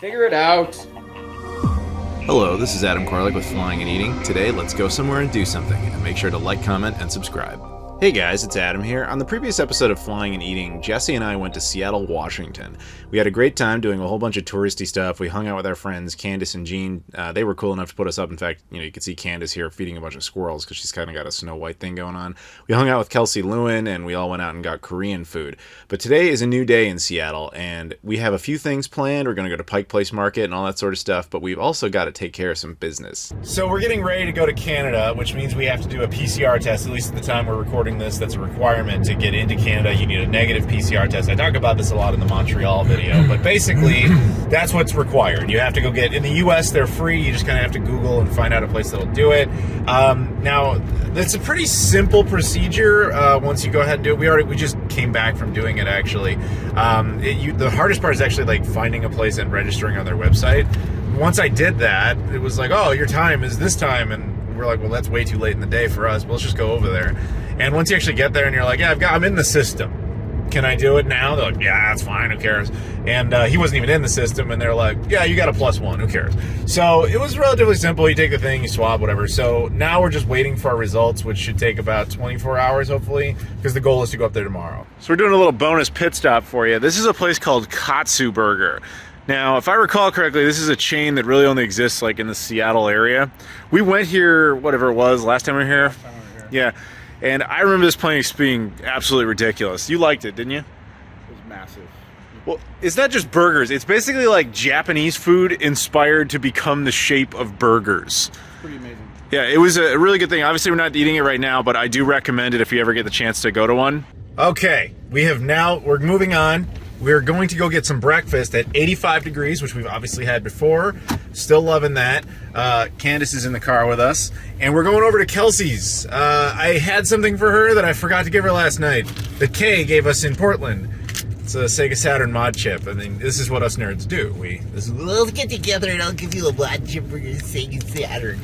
Figure it out. Hello, this is Adam Koralik with Flying and Eating. Today, let's go somewhere and do something, and make sure to like, comment, and subscribe. Hey guys, it's Adam here. On the previous episode of Flying and Eating, Jesse and I went to Seattle, Washington. We had a great time doing a whole bunch of touristy stuff. We hung out with our friends, Candace and Jean. They were cool enough to put us up. In fact, you could see Candace here feeding a bunch of squirrels because she's kind of got a Snow White thing going on. We hung out with Kelsey Lewin, and we all went out and got Korean food. But today is a new day in Seattle, and we have a few things planned. We're going to go to Pike Place Market and all that sort of stuff, but we've also got to take care of some business. So we're getting ready to go to Canada, which means we have to do a PCR test, at least at the time we're recording this. That's a requirement to get into Canada. You need a negative PCR test. I talk about this a lot in the Montreal video, but basically that's what's required. You have to go get, in the US they're free, you just kind of have to Google and find out a place that'll do it. Now, it's a pretty simple procedure once you go ahead and do it. We just came back from doing it actually. The hardest part is actually like finding a place and registering on their website. Once I did that, it was like, oh, your time is this time, and we're like, well, that's way too late in the day for us, but let's just go over there. And once you actually get there and you're like, yeah, I'm in the system. Can I do it now? They're like, yeah, that's fine, who cares? And he wasn't even in the system, and they're like, yeah, you got a +1, who cares? So it was relatively simple. You take the thing, you swab, whatever. So now we're just waiting for our results, which should take about 24 hours, hopefully, because the goal is to go up there tomorrow. So we're doing a little bonus pit stop for you. This is a place called Katsu Burger. Now, if I recall correctly, this is a chain that really only exists like in the Seattle area. We went here, whatever it was, last time we were here. Yeah, and I remember this place being absolutely ridiculous. You liked it, didn't you? It was massive. Well, it's not just burgers. It's basically like Japanese food inspired to become the shape of burgers. It's pretty amazing. Yeah, it was a really good thing. Obviously, we're not eating it right now, but I do recommend it if you ever get the chance to go to one. Okay, we're moving on. We're going to go get some breakfast at 85 degrees, which we've obviously had before. Still loving that. Candace is in the car with us. And we're going over to Kelsey's. I had something for her that I forgot to give her last night that Kay gave us in Portland. It's a Sega Saturn mod chip. I mean, this is what us nerds do. Let's get together and I'll give you a mod chip for your Sega Saturn.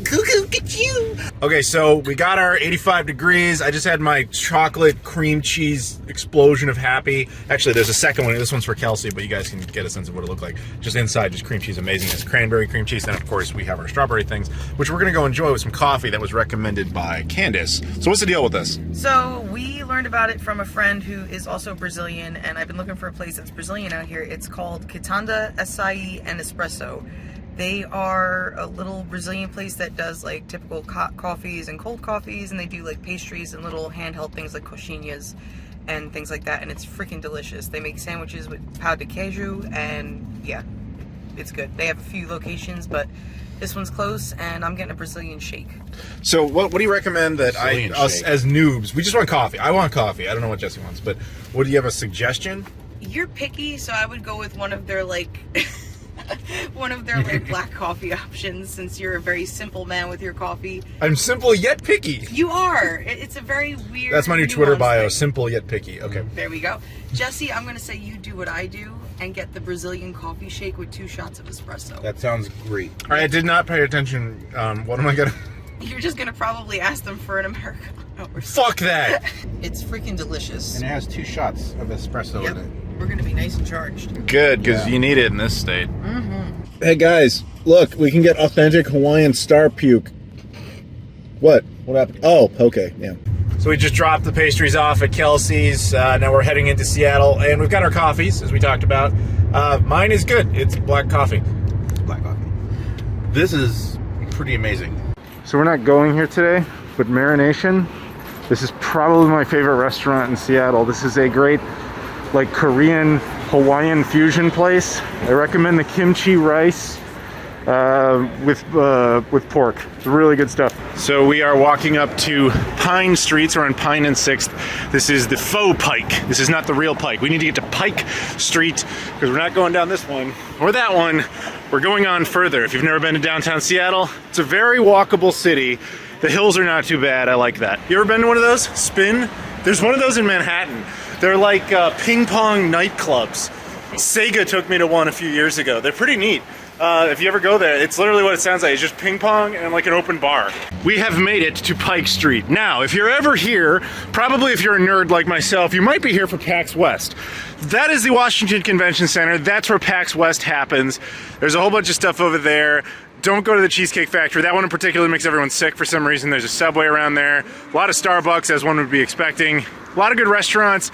Cuckoo, get you! Okay, so we got our 85 degrees. I just had my chocolate cream cheese explosion of happy. Actually, there's a second one. This one's for Kelsey, but you guys can get a sense of what it looked like. Just inside, just cream cheese amazingness. Cranberry cream cheese. Then, of course, we have our strawberry things, which we're going to go enjoy with some coffee that was recommended by Candace. So what's the deal with this? So we learned about it from a friend who is also Brazilian, and I've been looking for a place that's Brazilian out here. It's called Quitanda Açaí and Espresso. They are a little Brazilian place that does like typical coffees and cold coffees, and they do like pastries and little handheld things like coxinhas and things like that, and it's freaking delicious. They make sandwiches with pão de queijo, and yeah, it's good. They have a few locations, but this one's close, and I'm getting a Brazilian shake. So what do you recommend that us as noobs, we just want coffee. I want coffee. I don't know what Jesse wants, but do you have a suggestion? You're picky, so I would go with one of their like black coffee options, since you're a very simple man with your coffee. I'm simple yet picky. You are. It's a very weird. That's my new Twitter bio, simple yet picky. Okay. There we go. Jesse, I'm going to say you do what I do and get the Brazilian coffee shake with 2 shots of espresso. That sounds great. All right, I did not pay attention. What am I going to... You're just going to probably ask them for an Americano or something. Fuck that! It's freaking delicious. And it has 2 shots of espresso in it. We're going to be nice and charged. Good, because you need it in this state. Mm-hmm. Hey guys, look, we can get authentic Hawaiian star puke. What? What happened? Oh, okay, yeah. So we just dropped the pastries off at Kelsey's. Now we're heading into Seattle, and we've got our coffees, as we talked about. Mine is good. It's black coffee. Black coffee. This is pretty amazing. So we're not going here today, but Marination. This is probably my favorite restaurant in Seattle. This is a great, like, Korean Hawaiian fusion place. I recommend the kimchi rice with pork. It's really good stuff. So we are walking up to Pine Streets. We're on Pine and 6th. This is the faux Pike. This is not the real Pike. We need to get to Pike Street because we're not going down this one or that one. We're going on further. If you've never been to downtown Seattle, it's a very walkable city. The hills are not too bad. I like that. You ever been to one of those? Spin? There's one of those in Manhattan. They're like ping pong nightclubs. Sega took me to one a few years ago. They're pretty neat. If you ever go there, it's literally what it sounds like. It's just ping pong and like an open bar. We have made it to Pike Street. Now, if you're ever here, probably if you're a nerd like myself, you might be here for PAX West. That is the Washington Convention Center. That's where PAX West happens. There's a whole bunch of stuff over there. Don't go to the Cheesecake Factory. That one in particular makes everyone sick for some reason. There's a Subway around there. A lot of Starbucks, as one would be expecting. A lot of good restaurants.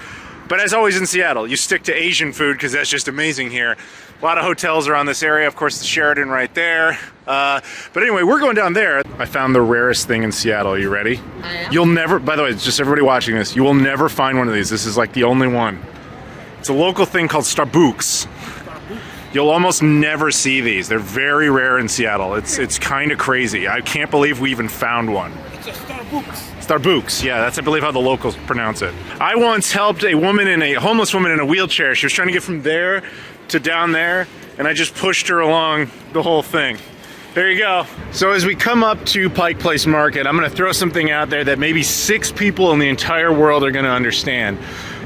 But as always in Seattle, you stick to Asian food because that's just amazing here. A lot of hotels around this area. Of course, the Sheraton right there. But anyway, we're going down there. I found the rarest thing in Seattle. You ready? I am. You'll never, by the way, it's just everybody watching this, you will never find one of these. This is like the only one. It's a local thing called Starbucks. You'll almost never see these. They're very rare in Seattle. It's kind of crazy. I can't believe we even found one. It's a Starbucks. Starbucks, yeah, that's I believe how the locals pronounce it. I once helped a homeless woman in a wheelchair. She was trying to get from there to down there, and I just pushed her along the whole thing. There you go. So as we come up to Pike Place Market, I'm gonna throw something out there that maybe 6 people in the entire world are gonna understand.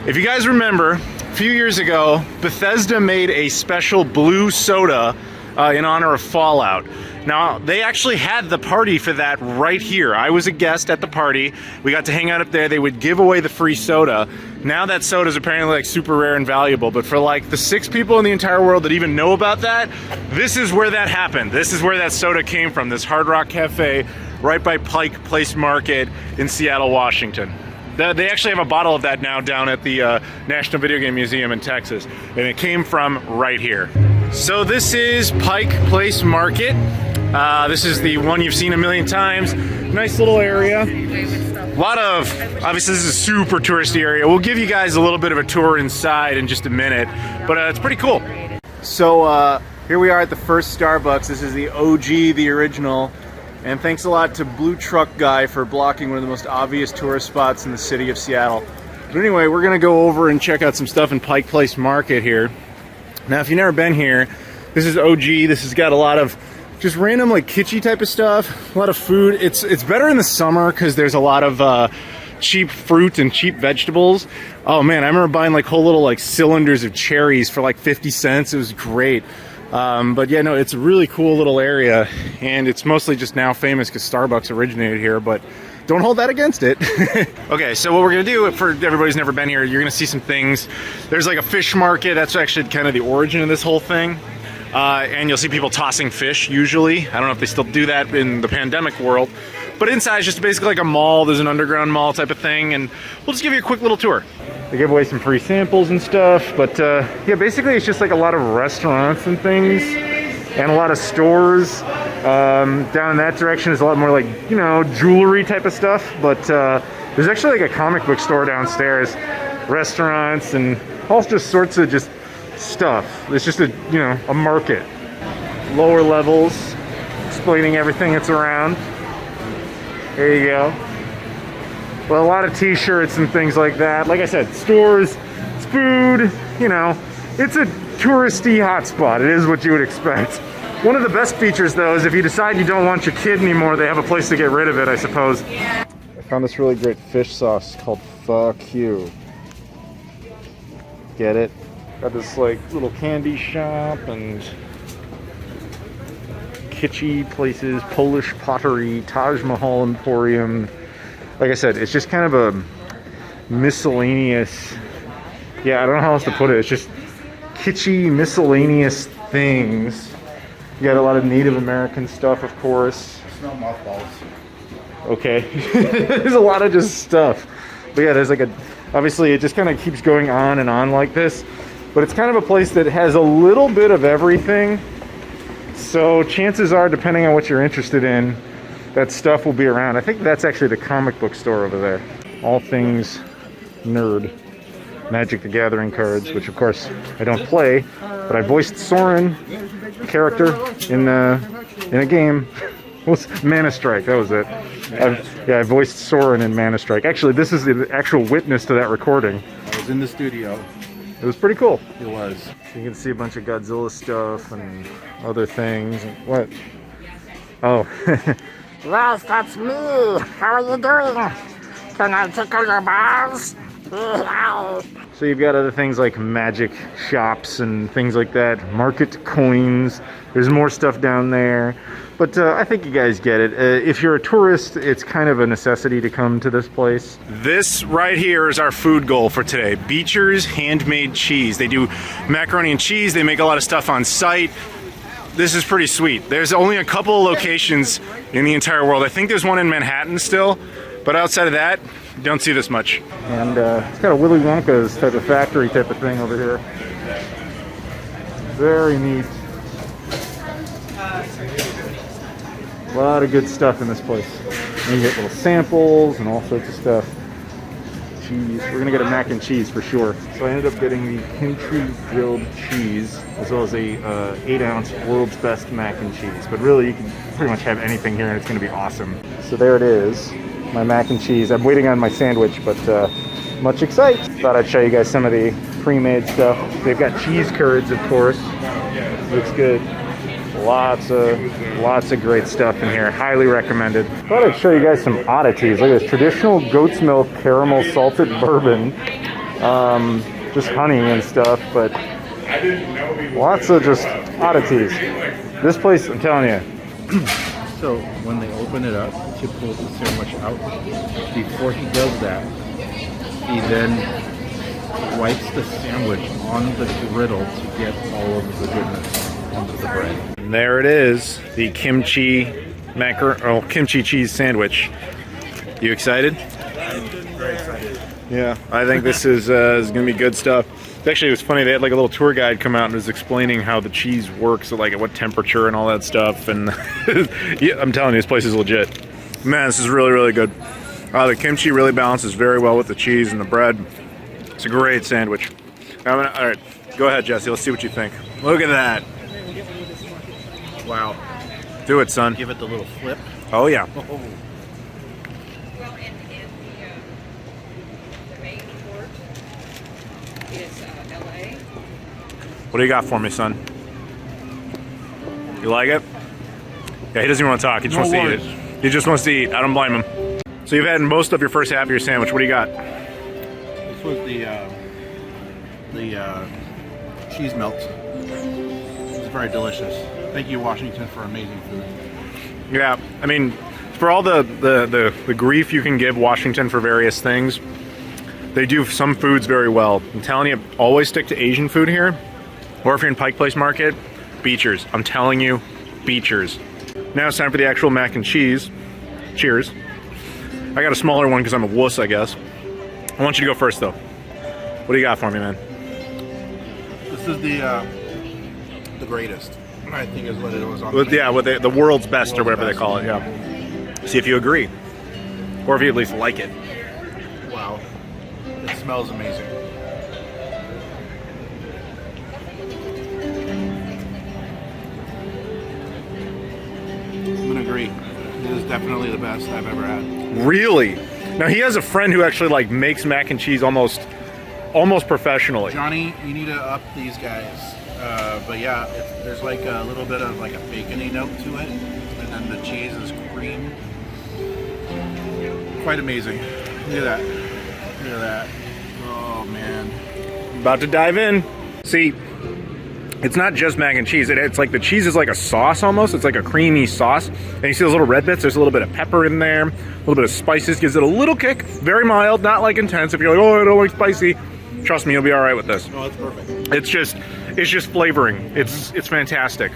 If you guys remember, a few years ago, Bethesda made a special blue soda in honor of Fallout. Now, they actually had the party for that right here. I was a guest at the party. We got to hang out up there. They would give away the free soda. Now that soda is apparently like super rare and valuable, but for like the 6 people in the entire world that even know about that, this is where that happened. This is where that soda came from, this Hard Rock Cafe right by Pike Place Market in Seattle, Washington. They actually have a bottle of that now down at the National Video Game Museum in Texas, and it came from right here. So this is Pike Place Market. This is the one you've seen a million times. Nice little area. A lot of, obviously this is a super touristy area. We'll give you guys a little bit of a tour inside in just a minute, but it's pretty cool. So here we are at the first Starbucks. This is the OG, the original. And thanks a lot to Blue Truck Guy for blocking one of the most obvious tourist spots in the city of Seattle. But anyway, we're gonna go over and check out some stuff in Pike Place Market here. Now, if you've never been here, this is OG. This has got a lot of just random like kitschy type of stuff, a lot of food. It's better in the summer because there's a lot of cheap fruit and cheap vegetables. Oh man, I remember buying like whole little like cylinders of cherries for like 50 cents. It was great. But yeah, no, it's a really cool little area, and it's mostly just now famous because Starbucks originated here, but don't hold that against it. Okay, so what we're gonna do, for everybody who's never been here, you're gonna see some things. There's like a fish market. That's actually kind of the origin of this whole thing. And you'll see people tossing fish usually. I don't know if they still do that in the pandemic world, but inside is just basically like a mall. There's an underground mall type of thing, and we'll just give you a quick little tour. They give away some free samples and stuff, but yeah, basically it's just like a lot of restaurants and things, and a lot of stores. Down in that direction is a lot more like, you know, jewelry type of stuff, but there's actually like a comic book store downstairs, restaurants, and all just sorts of just stuff. It's just a, you know, a market. Lower levels, explaining everything that's around. There you go. Well, a lot of t-shirts and things like that. Like I said, stores, it's food, you know, it's a touristy hotspot. It is what you would expect. One of the best features though is if you decide you don't want your kid anymore, they have a place to get rid of it, I suppose. I found this really great fish sauce called Fuck You. Get it? Got this like little candy shop and kitschy places, Polish pottery, Taj Mahal Emporium. Like I said, it's just kind of a miscellaneous, yeah, I don't know how else to put it. It's just kitschy, miscellaneous things. You got a lot of Native American stuff, of course. I smell mothballs. Okay. There's a lot of just stuff. But yeah, there's like a, obviously it just kind of keeps going on and on like this. But it's kind of a place that has a little bit of everything. So chances are, depending on what you're interested in, that stuff will be around. I think that's actually the comic book store over there. All things nerd. Magic the Gathering cards, which of course I don't play, but I voiced Soren character in a game. What was Mana Strike? That was it. Yeah, I voiced Soren in Mana Strike. Actually, this is the actual witness to that recording. I was in the studio. It was pretty cool. It was. You can see a bunch of Godzilla stuff and other things. What? Oh. Yes, that's me. How are you doing? Can I tickle your balls? So you've got other things like magic shops and things like that, market coins. There's more stuff down there. But I think you guys get it. If you're a tourist, it's kind of a necessity to come to this place. This right here is our food goal for today. Beechers Handmade Cheese. They do macaroni and cheese. They make a lot of stuff on site. This is pretty sweet. There's only a couple of locations in the entire world. I think there's one in Manhattan still, but outside of that, you don't see this much. And it's got a Willy Wonka's type of factory type of thing over here. Very neat. A lot of good stuff in this place. And you get little samples and all sorts of stuff. Cheese. We're gonna get a mac and cheese for sure. So I ended up getting the kimchi grilled cheese as well as a 8-ounce world's best mac and cheese. But really, you can pretty much have anything here and it's gonna be awesome. So there it is, my mac and cheese. I'm waiting on my sandwich, but much excited. Thought I'd show you guys some of the pre-made stuff. They've got cheese curds, of course. Looks good. Lots of great stuff in here. Highly recommended. Thought I'd show you guys some oddities. Look at this traditional goat's milk caramel salted bourbon. Just honey and stuff, but lots of just oddities. This place, I'm telling you. So when they open it up to pull the sandwich out, before he does that, he then wipes the sandwich on the griddle to get all of the goodness onto the bread. And there it is, the kimchi cheese sandwich. You excited? I'm very excited. Yeah, I think this is gonna be good stuff. Actually, it was funny. They had like a little tour guide come out and was explaining how the cheese works, like at what temperature and all that stuff. And yeah, I'm telling you, this place is legit. Man, this is really, really good. The kimchi really balances very well with the cheese and the bread. It's a great sandwich. All right, go ahead, Jesse. Let's see what you think. Look at that. Wow. Do it, son. Give it the little flip. Oh, yeah. Oh. Well, and the main port is LA. What do you got for me, son? You like it? Yeah, he doesn't even want to talk. He just wants to eat it. He just wants to eat. I don't blame him. So you've had most of your first half of your sandwich. What do you got? This was the cheese melt. It's very delicious. Thank you, Washington, for amazing food. Yeah, I mean, for all the grief you can give Washington for various things, they do some foods very well. I'm telling you, always stick to Asian food here. Or if you're in Pike Place Market, Beechers. I'm telling you, Beechers. Now it's time for the actual mac and cheese. Cheers. I got a smaller one because I'm a wuss, I guess. I want you to go first, though. What do you got for me, man? This is the greatest, I think is what it was on. Yeah, with the world's best or whatever they call it, yeah. See if you agree. Or if you at least like it. Wow. It smells amazing. I'm gonna agree. This is definitely the best I've ever had. Really? Now he has a friend who actually like makes mac and cheese almost professionally. Johnny, you need to up these guys. But yeah, there's like a little bit of like a bacony note to it, and then the cheese is cream. Quite amazing. Look at that. Look at that. Oh man. About to dive in. See, it's not just mac and cheese. It's like the cheese is like a sauce almost. It's like a creamy sauce. And you see those little red bits? There's a little bit of pepper in there. A little bit of spices. Gives it a little kick. Very mild, not like intense. If you're like, oh, I don't like spicy, trust me, you'll be all right with this. Oh, it's perfect. It's just flavoring. It's fantastic.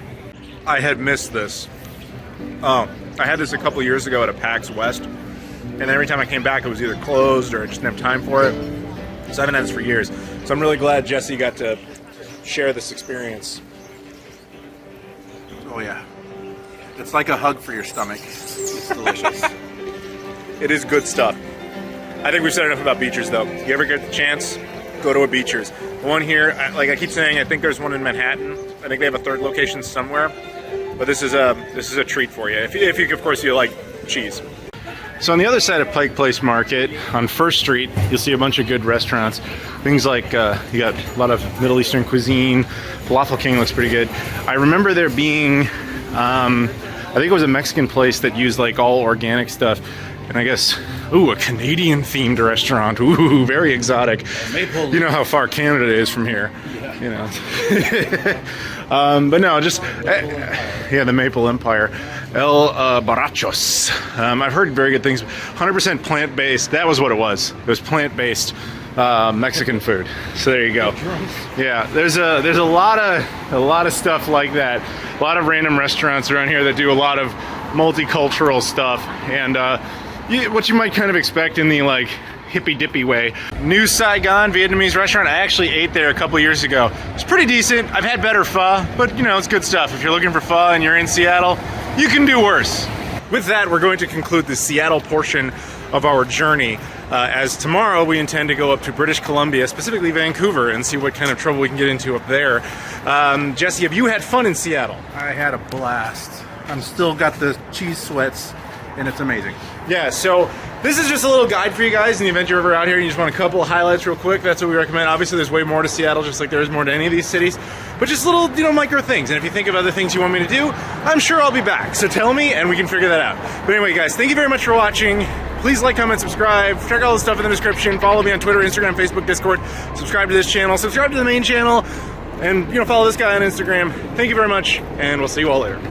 I had missed this. I had this a couple years ago at a PAX West. And every time I came back, it was either closed or I just didn't have time for it. So I haven't had this for years. So I'm really glad Jesse got to share this experience. Oh yeah. It's like a hug for your stomach. It's delicious. It is good stuff. I think we've said enough about Beechers, though. If you ever get the chance, go to a Beechers. The one here, like I keep saying, I think there's one in Manhattan. I think they have a third location somewhere. But this is a treat for you. If you of course, you like cheese. So on the other side of Pike Place Market, on First Street, you'll see a bunch of good restaurants. Things like, you got a lot of Middle Eastern cuisine. Falafel King looks pretty good. I remember there being, I think it was a Mexican place that used like all organic stuff. And I guess, ooh, a Canadian-themed restaurant. Ooh, very exotic. Maple. You know how far Canada is from here. You know. But no, just yeah, the Maple Empire. El Barachos. I've heard very good things. 100% plant-based. That was what it was. It was plant-based Mexican food. So there you go. Yeah, there's a lot of stuff like that. A lot of random restaurants around here that do a lot of multicultural stuff, and what you might kind of expect in the like hippy-dippy way. New Saigon Vietnamese restaurant. I actually ate there a couple years ago. It's pretty decent. I've had better pho, but you know, it's good stuff. If you're looking for pho and you're in Seattle, you can do worse. With that, we're going to conclude the Seattle portion of our journey, as tomorrow we intend to go up to British Columbia, specifically Vancouver, and see what kind of trouble we can get into up there. Jesse, have you had fun in Seattle? I had a blast. I'm still got the cheese sweats, and it's amazing. Yeah, so this is just a little guide for you guys in the event you're ever out here and you just want a couple of highlights real quick. That's what we recommend. Obviously, there's way more to Seattle, just like there is more to any of these cities. But just little, you know, micro things. And if you think of other things you want me to do, I'm sure I'll be back. So tell me, and we can figure that out. But anyway, guys, thank you very much for watching. Please like, comment, subscribe. Check all the stuff in the description. Follow me on Twitter, Instagram, Facebook, Discord. Subscribe to this channel. Subscribe to the main channel. And, you know, follow this guy on Instagram. Thank you very much, and we'll see you all later.